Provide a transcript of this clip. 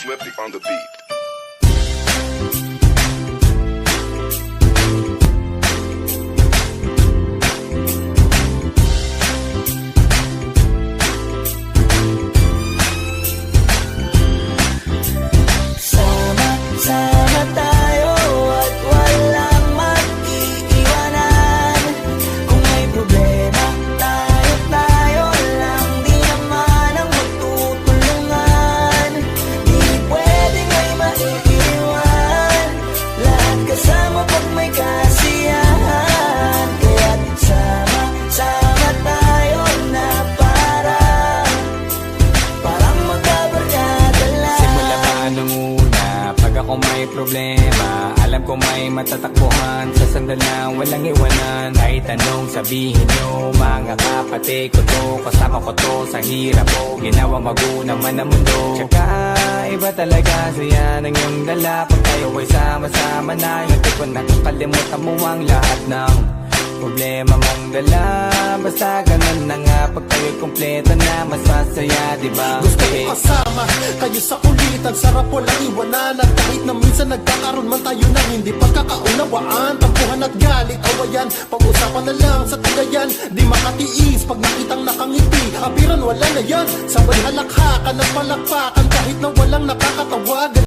Swifty on the beat. Sama tayo at walang mag-iiwanan. Kung may problema, tayo lang, di naman ang magtutulungan. Di pwedeng may maiiwan, lahat kasama pag may kasiyahan. Kaya't sama tayo na parang magkabarkada lang. Simula pa nung una, pag ako may problema, alam ko may matatakbuhan. Sa sandal lang, walang iwanan. Kahit anong sabihin nyo, mga kapatid ko to, kasama ko to sa hirap ko. Ginawa magunang man ang mundo. Tsaka iba talaga saya ng iyong dala. Pag tayo ay sama-sama na, yung tipo nakakalimutan mo ang lahat ng problema mong dala. Basta ganun na nga, pag tayo'y kompleto na, mas masaya, diba? Gusto ko kasama kayo sa kulitan, sarap walang iwanan. At kahit na minsan nagkakaroon man tayo ng hindi pagkakaunawaan, tampuhan at galit, awayan, pag-usapan na lang sa tagayan. Di makatiis pag nakitang nakangiti, apiran wala na yan. Sabay halakhakan at palakpakan kahit na walang nakakatawagan.